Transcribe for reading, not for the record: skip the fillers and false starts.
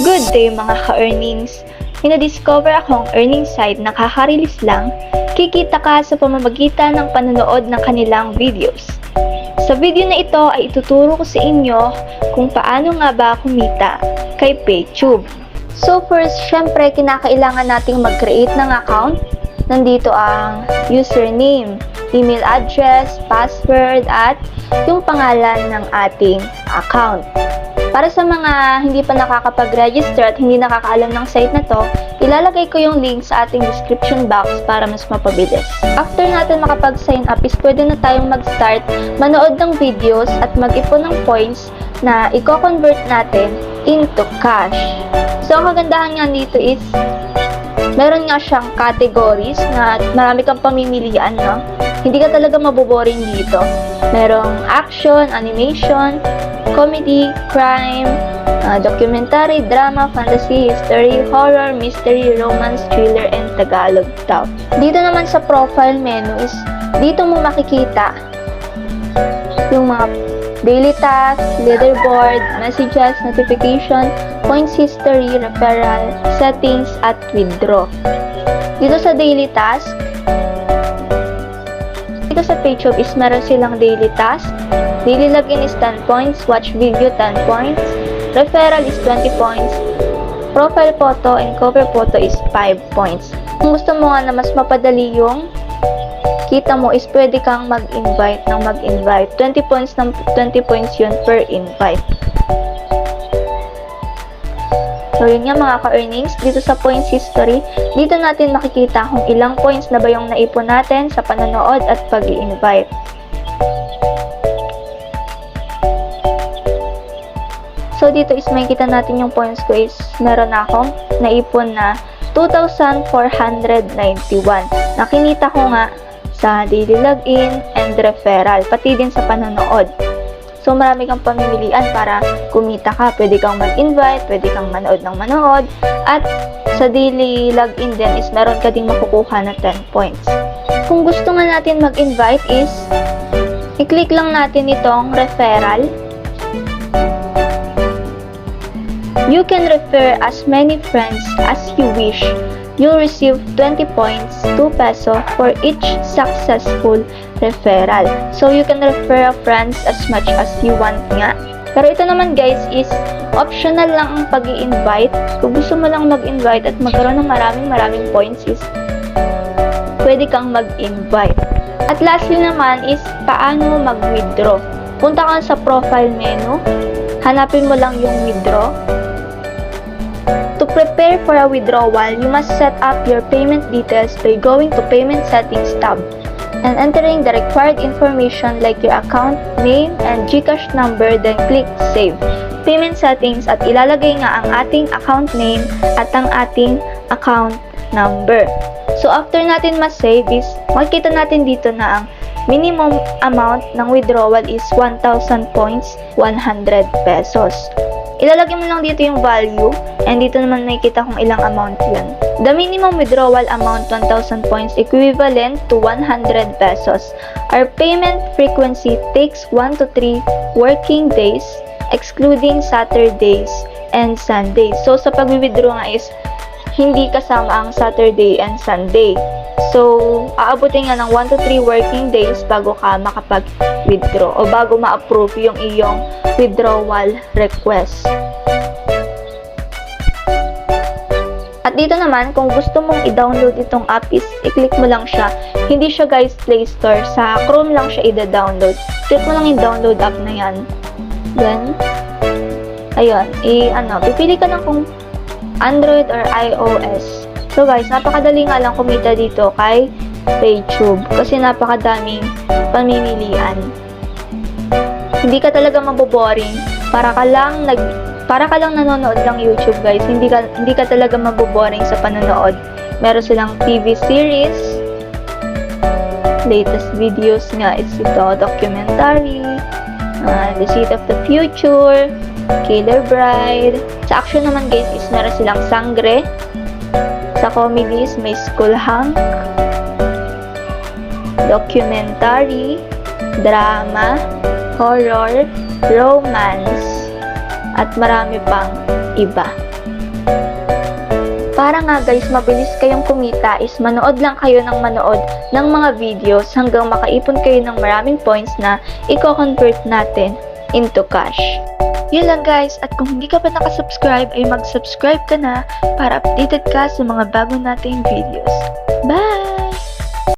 Good day mga ka-earnings! May na-discover akong earning site na kaka-release lang, kikita ka sa pamamagitan ng panonood ng kanilang videos. Sa video na ito ay ituturo ko sa inyo kung paano nga ba kumita kay PayTube. So first, syempre kinakailangan nating mag-create ng account. Nandito ang username, email address, password, at yung pangalan ng ating account. Para sa mga hindi pa nakakapag-register at hindi nakakaalam ng site na to, ilalagay ko yung link sa ating description box para mas mapabilis. After natin makapag-sign up is pwede na tayong mag-start manood ng videos at mag-ipon ng points na i-convert natin into cash. So ang kagandahan nga dito is meron nga siyang categories na marami kang pamimilian, no? Hindi ka talaga maboboring dito. Merong action, animation, comedy, crime, documentary, drama, fantasy, history, horror, mystery, romance, thriller, and Tagalog daw. Dito naman sa profile menu is dito mo makikita yung mga daily tasks, leaderboard, messages, notification, points history, referral, settings, at withdraw. Dito sa daily task, dito sa PayTube is meron silang daily task. Daily login is 10 points, watch video 10 points, referral is 20 points, profile photo and cover photo is 5 points. Kung gusto mo nga na mas mapadali yung kita mo is pwede kang mag-invite ng mag-invite. 20 points yun per invite. So yun nga mga ka-earnings, dito sa points history, dito natin makikita kung ilang points na ba yung naipon natin sa panonood at pag-i-invite. So dito is makikita natin yung points ko is meron na akong naipon na 2,491 na kinita ko nga sa daily login and referral, pati din sa panonood. So marami kang pamimilian para kumita ka. Pwede kang mag-invite, pwede kang manood ng manood, at sa daily login din is meron ka ding makukuha na 10 points. Kung gusto nga natin mag-invite is i-click lang natin itong referral. You can refer as many friends as you wish. You'll receive 20 points, 2 peso for each successful referral. So you can refer friends as much as you want nga. Pero ito naman guys is optional lang ang pag-i-invite. Kung gusto mo lang mag-invite at magkaroon ng maraming points is pwede kang mag-invite. At lastly naman is paano mag-withdraw. Punta ka sa profile menu, hanapin mo lang yung withdraw. To prepare for a withdrawal, you must set up your payment details by going to Payment Settings tab and entering the required information like your account name and GCash number, then click Save Payment Settings at ilalagay nga ang ating account name at ang ating account number. So after natin ma-save is makikita natin dito na ang minimum amount ng withdrawal is 1,000 points, 100 pesos. Ilalagay mo lang dito yung value and dito naman nakikita kung ilang amount yun. The minimum withdrawal amount 1,000 points equivalent to 100 pesos. Our payment frequency takes 1 to 3 working days excluding Saturdays and Sundays. So sa pag-withdraw nga is hindi kasama ang Saturday and Sunday. So aabutin nga ng 1 to 3 working days bago ka makapag-withdraw o bago ma-approve yung iyong withdrawal request. At dito naman, kung gusto mong i-download itong app is i-click mo lang siya. Hindi siya guys Play Store. Sa Chrome lang siya i-download. Click mo lang yung download app na yan. Then, ayun, pipili ka lang kung Android or iOS. So guys, napakadali nga lang kumita dito kay PayTube kasi napakadaming pamimilian. Hindi ka talaga maboboring. Para ka lang nanonood ng YouTube guys. Hindi ka talaga maboboring sa panonood. Meron silang TV series. Latest videos nga is ito, documentary, The Seat of the Future, Killer Bride. Sa action naman guys is meron silang Sangre. Sa comedies may School Hunk, documentary, drama, horror, romance, at marami pang iba. Para nga guys, mabilis kayong kumita is manood lang kayo ng manood ng mga videos hanggang makaipon kayo ng maraming points na i-convert natin into cash. Yun lang guys, at kung hindi ka pa nakasubscribe ay mag-subscribe ka na para updated ka sa mga bago nating videos. Bye!